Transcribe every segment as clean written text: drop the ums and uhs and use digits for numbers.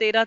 13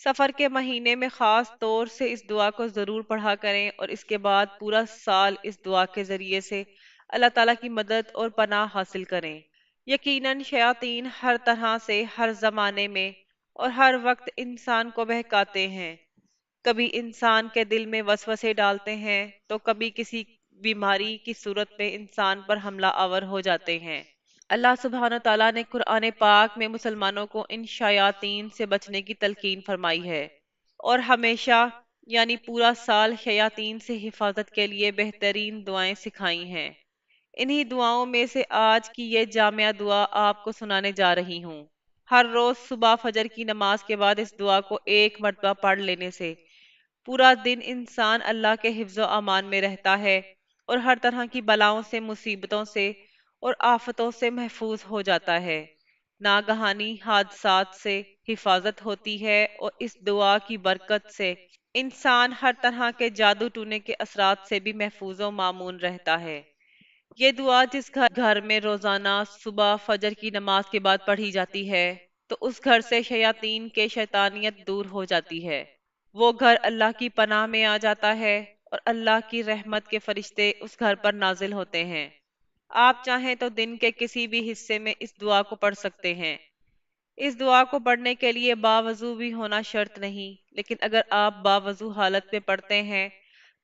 سفر کے مہینے میں خاص طور سے اس دعا کو ضرور پڑھا کریں اور اس کے بعد پورا سال اس دعا کے ذریعے سے اللہ تعالیٰ کی مدد اور پناہ حاصل کریں۔ یقیناً شیاطین ہر طرح سے ہر زمانے میں اور ہر وقت انسان کو بہکاتے ہیں۔ کبھی انسان کے دل میں وسوسے ڈالتے ہیں تو کبھی کسی بیماری کی صورت میں انسان پر حملہ آور ہو جاتے ہیں۔ اللہ سبحانہ تعالیٰ نے قرآن پاک میں مسلمانوں کو ان شیاطین سے بچنے کی تلقین فرمائی ہے اور ہمیشہ یعنی پورا سال شیاطین سے حفاظت کے لیے بہترین دعائیں سکھائی ہیں۔ انہی دعاؤں میں سے آج کی یہ جامعہ دعا آپ کو سنانے جا رہی ہوں۔ ہر روز صبح فجر کی نماز کے بعد اس دعا کو ایک مرتبہ پڑھ لینے سے پورا دن انسان اللہ کے حفظ و امان میں رہتا ہے اور ہر طرح کی بلاؤں سے، مصیبتوں سے اور آفتوں سے محفوظ ہو جاتا ہے۔ ناگہانی حادثات سے حفاظت ہوتی ہے اور اس دعا کی برکت سے انسان ہر طرح کے جادو ٹونے کے اثرات سے بھی محفوظ و معمون رہتا ہے۔ یہ دعا جس گھر میں روزانہ صبح فجر کی نماز کے بعد پڑھی جاتی ہے تو اس گھر سے شیاطین کے شیطانیت دور ہو جاتی ہے۔ وہ گھر اللہ کی پناہ میں آ جاتا ہے اور اللہ کی رحمت کے فرشتے اس گھر پر نازل ہوتے ہیں۔ آپ چاہیں تو دن کے کسی بھی حصے میں اس دعا کو پڑھ سکتے ہیں۔ اس دعا کو پڑھنے کے لیے باوضو بھی ہونا شرط نہیں، لیکن اگر آپ باوضو حالت میں پڑھتے ہیں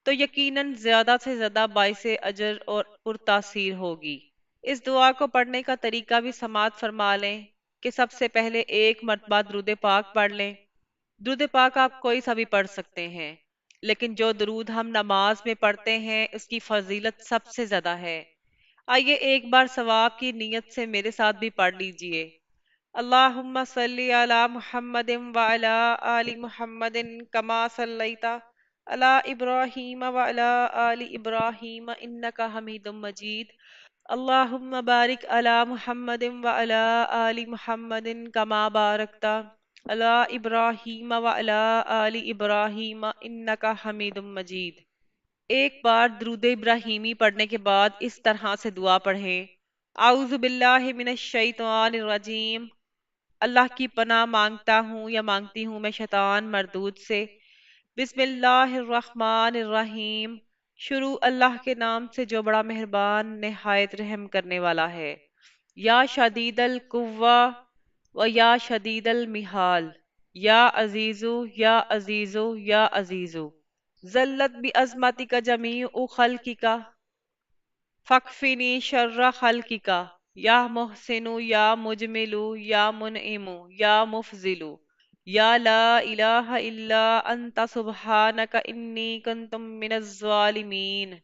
تو یقیناً زیادہ سے زیادہ باعث اجر اور پرتاثیر ہوگی۔ اس دعا کو پڑھنے کا طریقہ بھی سماعت فرما لیں کہ سب سے پہلے ایک مرتبہ درود پاک پڑھ لیں۔ درود پاک آپ کوئی سا بھی پڑھ سکتے ہیں، لیکن جو درود ہم نماز میں پڑھتے ہیں اس کی فضیلت سب سے زیادہ ہے۔ آئیے ایک بار ثواب کی نیت سے میرے ساتھ بھی پڑھ لیجئے۔ اللہم صلی علی محمد وعلی آل محمد کما صلیت علی ابراہیم وعلی آل ابراہیم انک حمید مجید۔ اللہم بارک علی محمد وعلی آل محمد کما بارکت علی ابراہیم وعلی آل ابراہیم انک حمید مجید۔ ایک بار درود ابراہیمی پڑھنے کے بعد اس طرح سے دعا پڑھیں: اعوذ باللہ من الشیطان الرجیم۔ اللہ کی پناہ مانگتا ہوں یا مانگتی ہوں میں شیطان مردود سے۔ بسم اللہ الرحمن الرحیم۔ شروع اللہ کے نام سے جو بڑا مہربان نہایت رحم کرنے والا ہے۔ یا شدید القوہ و یا شدید المحال، یا عزیزو یا عزیزو یا عزیزو، ذلت بعظمتک جمیع خلقک فکفنی شر خلقک، یا محسن یا مجمل یا منعم یا مفضل، یا لا الہ الا انت سبحانک انی کنت من الظالمین۔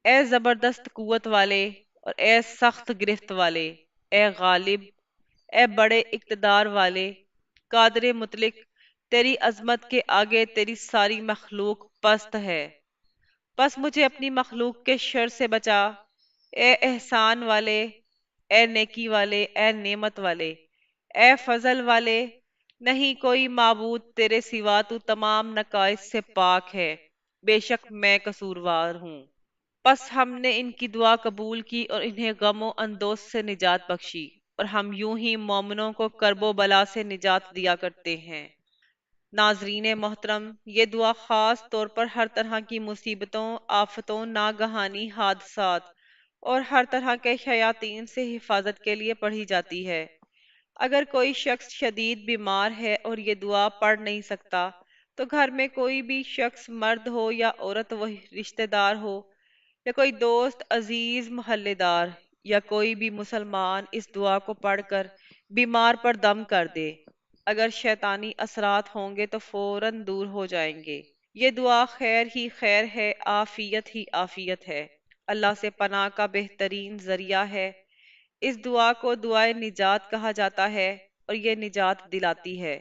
اے زبردست قوت والے اور اے سخت گرفت والے، اے غالب، اے بڑے اقتدار والے، قادر مطلق، تیری عظمت کے آگے تیری ساری مخلوق پست ہے، بس مجھے اپنی مخلوق کے شر سے بچا۔ اے احسان والے، اے نیکی والے، اے نعمت والے، اے فضل والے، نہیں کوئی معبود تیرے سوا، تو تمام نقائص سے پاک ہے، بے شک میں قصوروار ہوں۔ پس ہم نے ان کی دعا قبول کی اور انہیں غم و اندوہ سے نجات بخشی، اور ہم یوں ہی مومنوں کو کرب و بلا سے نجات دیا کرتے ہیں۔ ناظرین محترم، یہ دعا خاص طور پر ہر طرح کی مصیبتوں، آفتوں، ناگہانی حادثات اور ہر طرح کے شیاطین سے حفاظت کے لیے پڑھی جاتی ہے۔ اگر کوئی شخص شدید بیمار ہے اور یہ دعا پڑھ نہیں سکتا تو گھر میں کوئی بھی شخص، مرد ہو یا عورت، وہ رشتہ دار ہو یا کوئی دوست، عزیز، محلے دار یا کوئی بھی مسلمان اس دعا کو پڑھ کر بیمار پر دم کر دے، اگر شیطانی اثرات ہوں گے تو فوراً دور ہو جائیں گے۔ یہ دعا خیر ہی خیر ہے، عافیت ہی عافیت ہے، اللہ سے پناہ کا بہترین ذریعہ ہے۔ اس دعا کو دعائے نجات کہا جاتا ہے اور یہ نجات دلاتی ہے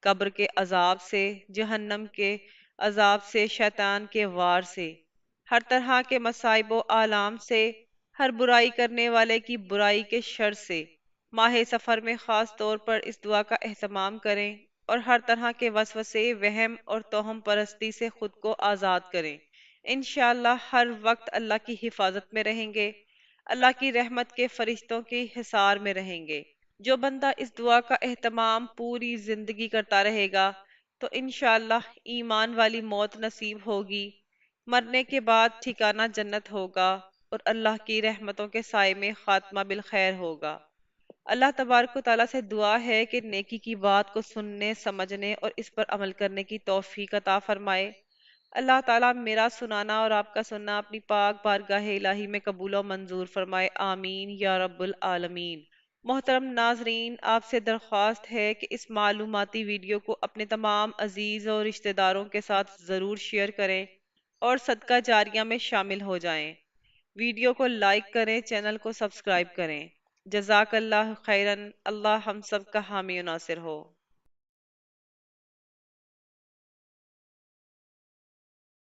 قبر کے عذاب سے، جہنم کے عذاب سے، شیطان کے وار سے، ہر طرح کے مصائب و آلام سے، ہر برائی کرنے والے کی برائی کے شر سے۔ ماہ سفر میں خاص طور پر اس دعا کا اہتمام کریں اور ہر طرح کے وسوسے، وہم اور توہم پرستی سے خود کو آزاد کریں۔ انشاءاللہ ہر وقت اللہ کی حفاظت میں رہیں گے، اللہ کی رحمت کے فرشتوں کی حصار میں رہیں گے۔ جو بندہ اس دعا کا اہتمام پوری زندگی کرتا رہے گا، تو انشاءاللہ ایمان والی موت نصیب ہوگی، مرنے کے بعد ٹھکانہ جنت ہوگا، اور اللہ کی رحمتوں کے سائے میں خاتمہ بالخیر ہوگا۔ اللہ تبارک و تعالیٰ سے دعا ہے کہ نیکی کی بات کو سننے، سمجھنے اور اس پر عمل کرنے کی توفیق عطا فرمائے۔ اللہ تعالیٰ میرا سنانا اور آپ کا سننا اپنی پاک بارگاہ الہی میں قبول و منظور فرمائے، آمین یا رب العالمین۔ محترم ناظرین، آپ سے درخواست ہے کہ اس معلوماتی ویڈیو کو اپنے تمام عزیز اور رشتہ داروں کے ساتھ ضرور شیئر کریں اور صدقہ جاریہ میں شامل ہو جائیں۔ ویڈیو کو لائک کریں، چینل کو سبسکرائب کریں۔ جزاک اللہ خیرن، اللہ ہم سب کا حامی و ناصر ہو۔